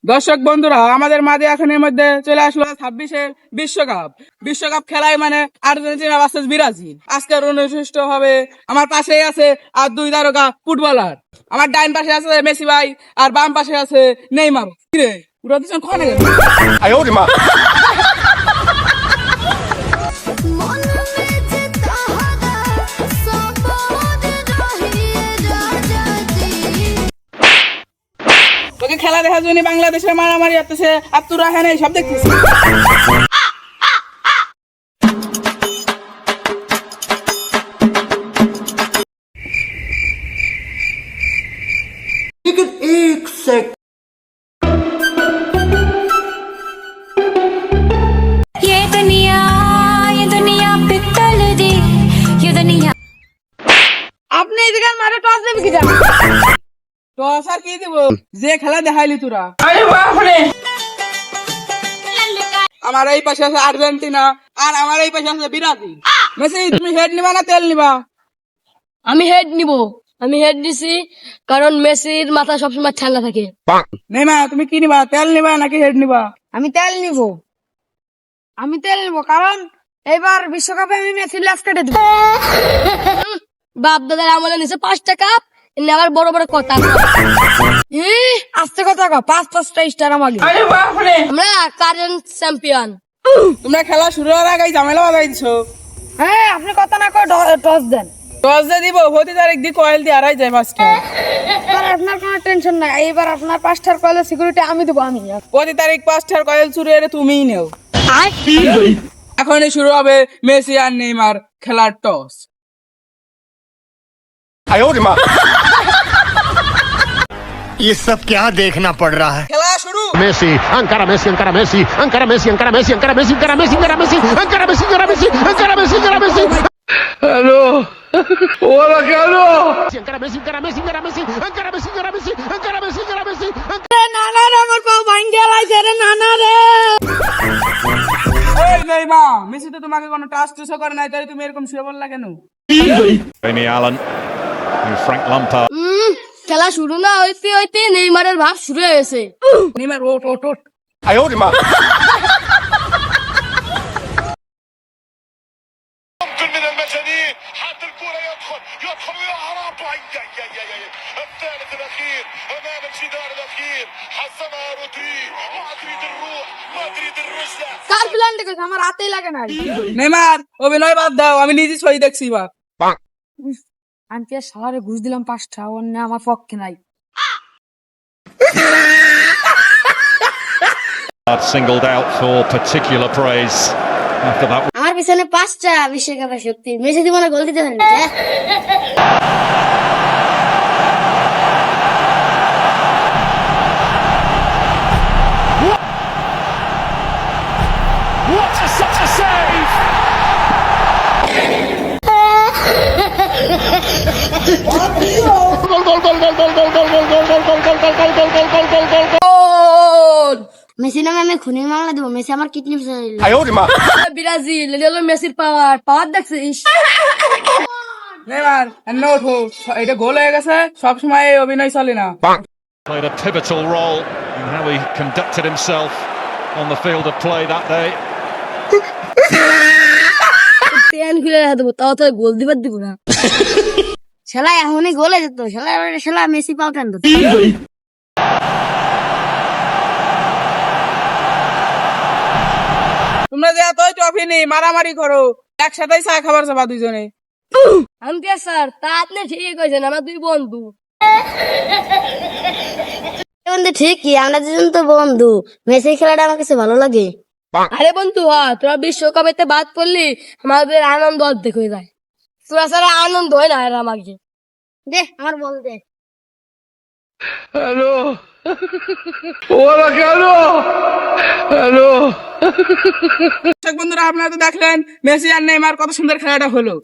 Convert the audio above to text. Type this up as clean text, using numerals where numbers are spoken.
দর্শক বন্ধুরা, আমাদের মাঝে এখন এর মধ্যে চলে আসলো 26-এর বিশ্বকাপ খেলায় মানে আর্জেন্টিনা ভার্সেস ব্রাজিল। আজকের অনুষ্ঠিত হবে। আমার পাশেই আছে আর দুই তারকা ফুটবলার। আমার ডাইন পাশে আছে মেসি ভাই আর বাম পাশে আছে নেইমার। কিরে পুরো দুজন খনে গেল। তোকে খেলা দেখার জন্য বাংলাদেশের মারামারি হতেছে, আর তোরা হ্যাঁ সব দেখতেছিস। আপনি এদিকে মারে টস দেবে কি জানো? টস আর কি দেব, যে খেলা দেখাইলি তোরা। আমার এই পাশে আছে আর্জেন্টিনা আর আমার এই পাশে আছে ব্রাজিল। মেসি, তুমি হেড নিবা না তেল নিবা? আমি হেড দিছি, কারণ মেসির মাথা সবসময় ঠান্ডা থাকে। নেইমার, তুমি কি নিবা, তেল নিবা নাকি হেড নিবা? আমি তেল নিব কারণ এবার বিশ্বকাপে আমি মেসির লাস্ট কেটে দিব। বাপ দাদার আমলে নিছে 5টা কাপ, এনে আবার বড় বড় কথা। আস্তে কথা কও, 5-5টা স্টার আমাকে। আমরা কারেন্ট চ্যাম্পিয়ন। তোমরা খেলা শুরু হওয়ার আগে ঝামেলা বাজাই দিছো। হ্যাঁ, আপনি কথা না কই টস দেন। টস দিয়ে দিব, প্রতি তারিখ দিয়ে কয়েল দিয়ে হারাই যায় 5টা। আপনার কোনো টেনশন নাই, এইবার আপনার 5টার কয়েলের সিকিউরিটি আমি দেবো। আমি প্রতি তারিখ 5টার কয়েল চুরি এনে তুমিই নেও। এখনই শুরু হবে মেসি আর নেইমার খেলার টস। ये सब क्या देखना पड़ रहा है। খেলা শুরু। Messi, Ankara Messi, Ankara Messi, Ankara Messi, Ankara Messi, Ankara Messi, Ankara Messi, Ankara Messi, Ankara Messi, Ankara Messi, Ankara Messi, Ankara Messi. Hello, ওরা কেন? Ankara Messi, Ankara Messi, Ankara Messi, Ankara Messi, Ankara Messi, Ankara Messi, Ankara Messi. নানা রে, আমার পা ভাঙ্গে লাইছে রে নানা রে। এই নেইমার, মেসি তো তোমাকে কোনো টাচ টুসও করে নাই, তাই তুমি এরকম শুয়ে বললা কেন? Jamie Allen, who Frank Lampard. খেলা শুরু না হইতে নেইমারের ভাব শুরু হয়ে গেছে। নেইমার ওট। ممكن من المجانين حتى الكرة يدخل ويهرب. الثالث الأخير أمام الجدار الأخير حسمها مدريد الروح مدريد الرجلة. কার প্ল্যান দেখো, আমার হাতেই লাগে না। নেইমার, অভিনয় বাদ দাও, আমি নিজে ছবি দেখছি বা। আমি কি সালারে ঘুষ দিলাম 5টা, অন্য আমার পক্ষে নাই। Singled out for particular praise after that. আমার পিছনে 5টা বিশ্বকাপের শক্তি, মেসি দিব না, গোল দিতে পারেন। What such a save! Messi নামে আমি খুনের মামলা দেবো। মেসি আমার কিডনি ব্রাজিল মেসির পাওয়ার দেখছিস? নেইমার, নোট হো, এটা গোল হয়ে গেছে, সব সময় এই অভিনয় চলে না। Played a pivotal role in how he conducted himself on the field of play that day. Pen খুলে দেবো, তাও তো গোল দিবার দিব না। শালা এখনই গোলে যেত, শালা মেসি পাও কেন? তোমরা যে এতই ট্রফি নেই মারামারি করো, একসাথেই চা খাবার যাবা দুইজনে। আমি স্যার, তা আপনি ঠিকই কইছেন, আমরা দুই বন্ধু। ঠিকই, আমরা দুজন তো বন্ধু। মেসি খেলাটা আমার কাছে ভালো লাগে। আরে বন্ধু, তোরা বিশ্বকাপেতে বাদ পড়লি, আমাদের আনন্দ অর্ধেক হয়ে যায়। তোরা ছাড়া আনন্দ হয় না আর আমাকে। দে আমার বল দে। হ্যালো, ওরা কেন? হ্যালো বন্ধুরা, আপনারা তো দেখলেন মেসি আর নেইমার কত সুন্দর খেলাটা হলো।